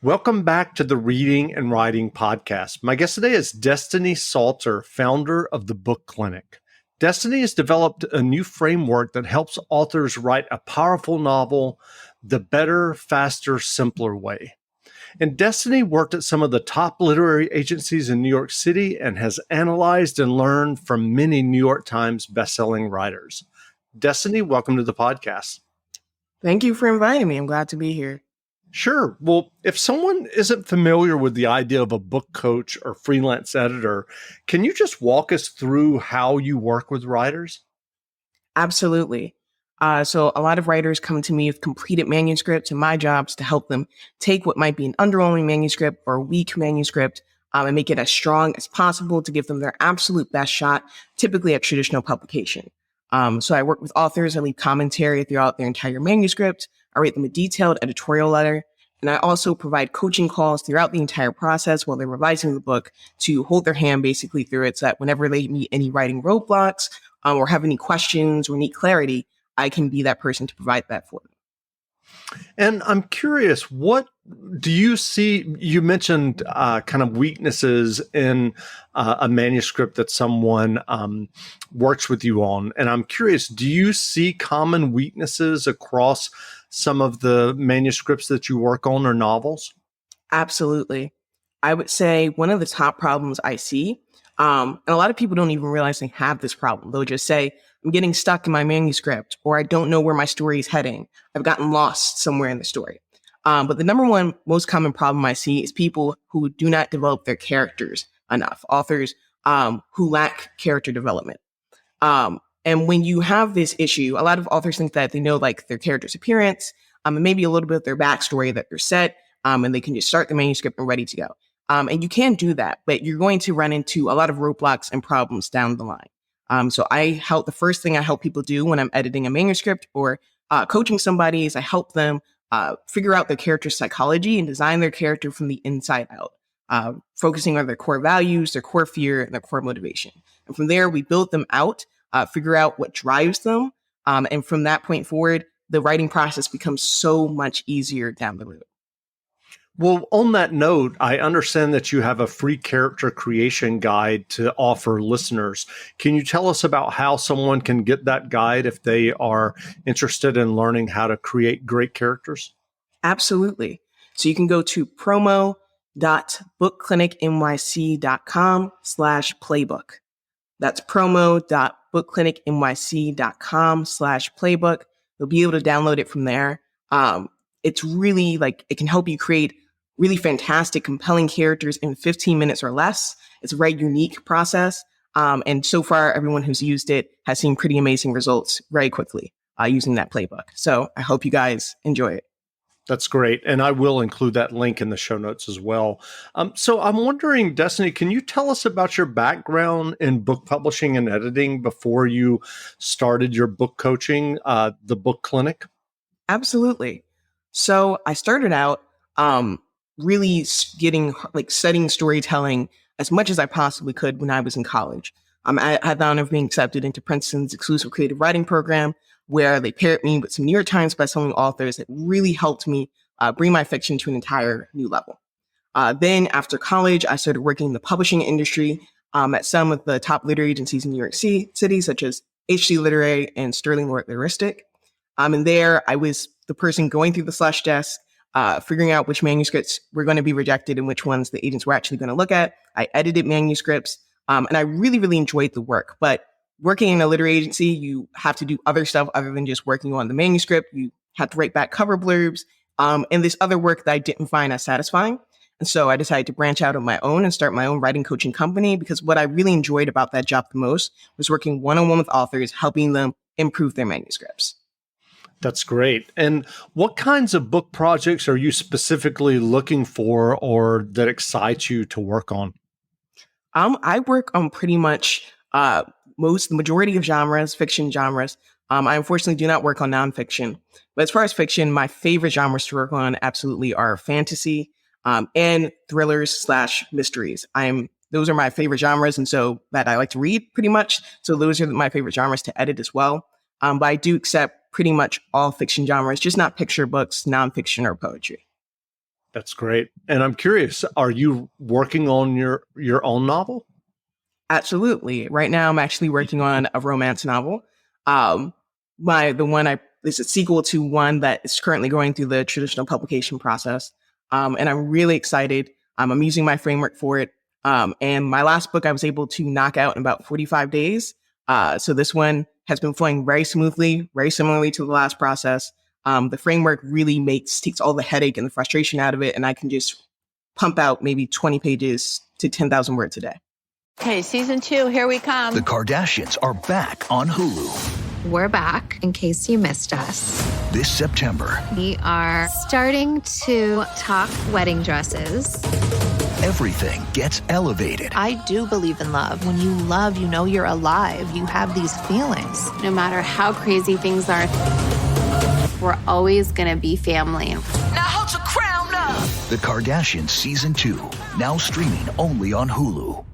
Welcome back to the Reading and Writing Podcast. My guest today is Destiny Salter, founder of the Book Clinic. Destiny has developed a new framework that helps authors write a powerful novel the better, faster, simpler way. And Destiny worked at some of the top literary agencies in New York City and has analyzed and learned from many New York Times bestselling writers. Destiny, welcome to the podcast. Thank you for inviting me. I'm glad to be here. Sure. Well, if someone isn't familiar with the idea of a book coach or freelance editor, can you just walk us through how you work with writers? Absolutely. So a lot of writers come to me with completed manuscripts, and my job is to help them take what might be an underwhelming manuscript or a weak manuscript and make it as strong as possible to give them their absolute best shot, typically at traditional publication. So I work with authors. I leave commentary throughout their entire manuscript. I write them a detailed editorial letter. And I also provide coaching calls throughout the entire process while they're revising the book to hold their hand basically through it so that whenever they meet any writing roadblocks or have any questions or need clarity, I can be that person to provide that for them. And I'm curious, what do you see? You mentioned kind of weaknesses in a manuscript that someone works with you on. And I'm curious, do you see common weaknesses across some of the manuscripts that you work on or novels? Absolutely. I would say one of the top problems I see, and a lot of people don't even realize they have this problem. They'll just say, I'm getting stuck in my manuscript, or I don't know where my story is heading. I've gotten lost somewhere in the story. But the number one most common problem I see is people who do not develop their characters enough, authors who lack character development. And when you have this issue, a lot of authors think that they know like their character's appearance and maybe a little bit of their backstory that they're set, and they can just start the manuscript and ready to go. And you can do that, but you're going to run into a lot of roadblocks and problems down the line. So the first thing I help people do when I'm editing a manuscript or coaching somebody is I help them figure out their character's psychology and design their character from the inside out, focusing on their core values, their core fear, and their core motivation. And from there, we build them out, figure out what drives them. And from that point forward, the writing process becomes so much easier down the road. Well, on that note, I understand that you have a free character creation guide to offer listeners. Can you tell us about how someone can get that guide if they are interested in learning how to create great characters? Absolutely. So you can go to promo.bookclinicnyc.com/playbook. That's promo.bookclinicnyc.com/playbook. You'll be able to download it from there. It's really it can help you create really fantastic, compelling characters in 15 minutes or less. It's a very unique process. And so far, everyone who's used it has seen pretty amazing results very quickly using that playbook. So I hope you guys enjoy it. That's great. And I will include that link in the show notes as well. So I'm wondering, Destiny, can you tell us about your background in book publishing and editing before you started your book coaching, the Book Clinic? Absolutely. So I started out really studying storytelling as much as I possibly could when I was in college. I had the honor of being accepted into Princeton's exclusive creative writing program, where they paired me with some New York Times bestselling authors that really helped me bring my fiction to an entire new level. Then after college, I started working in the publishing industry at some of the top literary agencies in New York City, such as HC Literary and Sterling Lord Lyristic. And there I was the person going through the slush desk, figuring out which manuscripts were going to be rejected and which ones the agents were actually going to look at. I edited manuscripts, and I really, really enjoyed the work. But working in a literary agency, you have to do other stuff other than just working on the manuscript. You have to write back cover blurbs, and this other work that I didn't find as satisfying. And so I decided to branch out on my own and start my own writing coaching company, because what I really enjoyed about that job the most was working one-on-one with authors, helping them improve their manuscripts. That's great. And what kinds of book projects are you specifically looking for or that excites you to work on? I work on pretty much the majority of genres, fiction genres. I unfortunately do not work on nonfiction. But as far as fiction, my favorite genres to work on absolutely are fantasy and thrillers / mysteries. Those are my favorite genres, and so that I like to read pretty much. So those are my favorite genres to edit as well. But I do accept pretty much all fiction genres, just not picture books, nonfiction, or poetry. That's great. And I'm curious, are you working on your own novel? Absolutely. Right now, I'm actually working on a romance novel. Um, the one I is a sequel to one that is currently going through the traditional publication process, and I'm really excited. I'm using my framework for it, and my last book I was able to knock out in about 45 days. So this one has been flowing very smoothly, very similarly to the last process. The framework really takes all the headache and the frustration out of it, and I can just pump out maybe 20 pages to 10,000 words a day. Okay, season 2, here we come. The Kardashians are back on Hulu. We're back, in case you missed us. This September, We are starting to talk wedding dresses. everything gets elevated. I do believe in love. When you love, you know you're alive. You have these feelings. No matter how crazy things are, we're always gonna be family. The Kardashians Season 2, now streaming only on Hulu.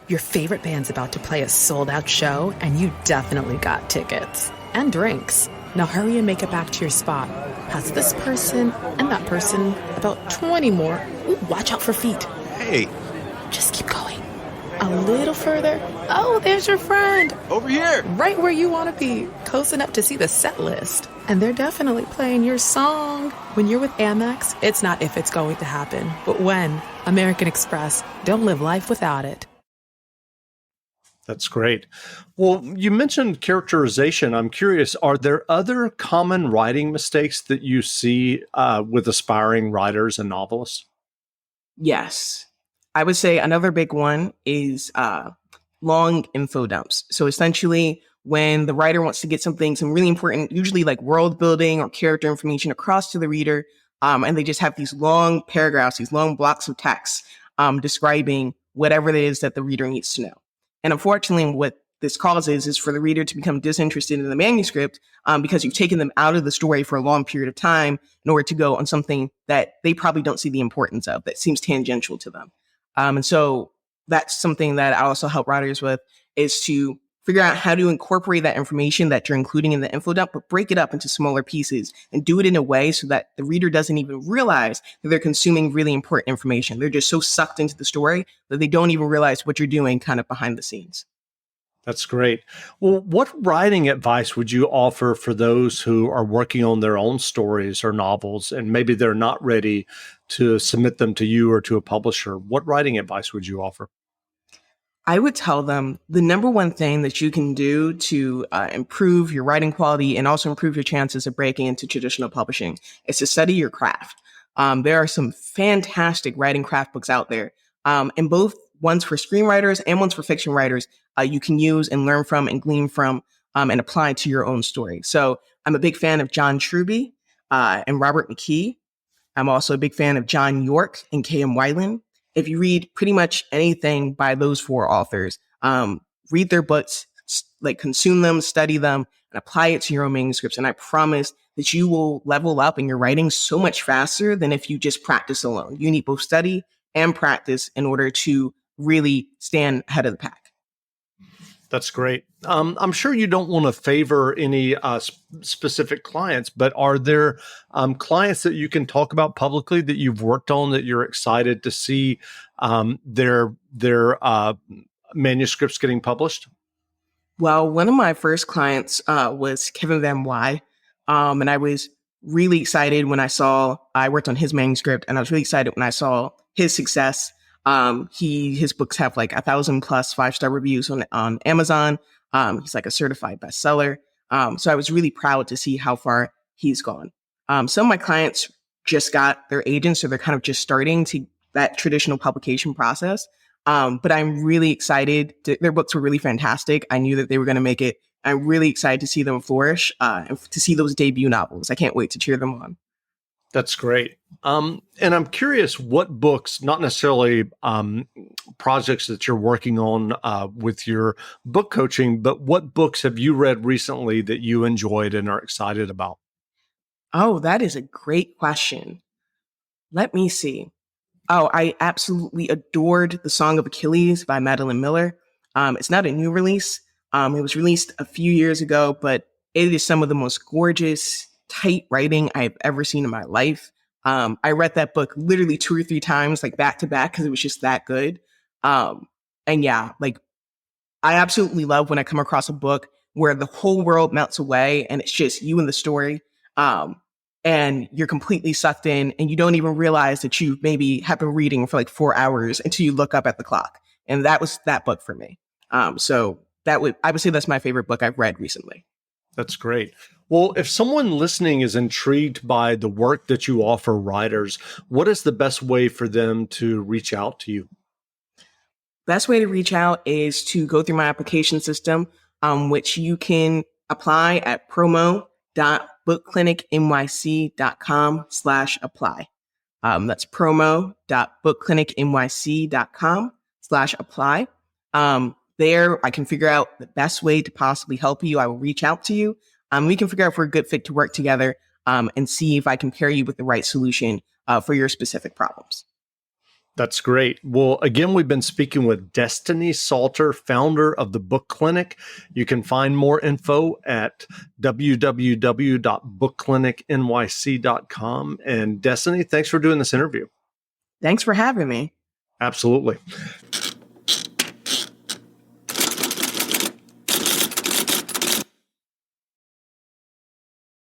Your favorite band's about to play a sold-out show, and you definitely got tickets. And drinks. Now hurry and make it back to your spot. Past this person and that person. About 20 more. Ooh, watch out for feet. Hey, Just keep going. A little further. Oh, there's your friend. over here! Right where you want to be. Close enough to see the set list. And they're definitely playing your song. When you're with Amex, it's not if it's going to happen, but when. American Express. Don't live life without it. That's great. Well, you mentioned characterization. I'm curious, are there other common writing mistakes that you see with aspiring writers and novelists? Yes. I would say another big one is long info dumps. So essentially, when the writer wants to get some really important, usually like world building or character information across to the reader, and they just have these long paragraphs, these long blocks of text describing whatever it is that the reader needs to know. And unfortunately, what this causes is for the reader to become disinterested in the manuscript because you've taken them out of the story for a long period of time in order to go on something that they probably don't see the importance of, that seems tangential to them. And so that's something that I also help writers with, is to figure out how to incorporate that information that you're including in the info dump, but break it up into smaller pieces and do it in a way so that the reader doesn't even realize that they're consuming really important information. They're just so sucked into the story that they don't even realize what you're doing kind of behind the scenes. That's great. Well, what writing advice would you offer for those who are working on their own stories or novels and maybe they're not ready to submit them to you or to a publisher? What writing advice would you offer? I would tell them the number one thing that you can do to improve your writing quality and also improve your chances of breaking into traditional publishing is to study your craft. There are some fantastic writing craft books out there, and both ones for screenwriters and ones for fiction writers you can use and learn from and glean from and apply to your own story. So I'm a big fan of John Truby and Robert McKee. I'm also a big fan of John York and K.M. Weiland. If you read pretty much anything by those four authors, read their books, like consume them, study them, and apply it to your own manuscripts. And I promise that you will level up in your writing so much faster than if you just practice alone. You need both study and practice in order to really stand ahead of the pack. That's great. I'm sure you don't want to favor any specific clients, but are there clients that you can talk about publicly that you've worked on that you're excited to see their manuscripts getting published? Well, one of my first clients was Kevin Van Wy, and I was really excited when I worked on his manuscript, and I was really excited when I saw his success. His books have like 1,000+ 5-star reviews on Amazon. He's like a certified bestseller. So I was really proud to see how far he's gone. Some of my clients just got their agents, so they're kind of just starting to that traditional publication process. But I'm really excited. Their books were really fantastic. I knew that they were going to make it. I'm really excited to see them flourish and to see those debut novels. I can't wait to cheer them on. That's great. And I'm curious what books, not necessarily projects that you're working on with your book coaching, but what books have you read recently that you enjoyed and are excited about? Oh, that is a great question. Let me see. Oh, I absolutely adored The Song of Achilles by Madeline Miller. It's not a new release. It was released a few years ago, but it is some of the most gorgeous, tight writing I've ever seen in my life. I read that book literally 2 or 3 times, like back to back, because it was just that good. And yeah, like I absolutely love when I come across a book where the whole world melts away and it's just you and the story. And you're completely sucked in and you don't even realize that you maybe have been reading for like 4 hours until you look up at the clock. And that was that book for me. So I would say that's my favorite book I've read recently. That's great. Well, if someone listening is intrigued by the work that you offer writers, what is the best way for them to reach out to you? Best way to reach out is to go through my application system, which you can apply at promo.bookclinicnyc.com/apply. That's promo.bookclinicnyc.com/apply. There, I can figure out the best way to possibly help you. I will reach out to you. We can figure out if we're a good fit to work together, and see if I can pair you with the right solution for your specific problems. That's great. Well, again, we've been speaking with Destiny Salter, founder of the Book Clinic. You can find more info at www.bookclinicnyc.com. And Destiny, thanks for doing this interview. Thanks for having me. Absolutely.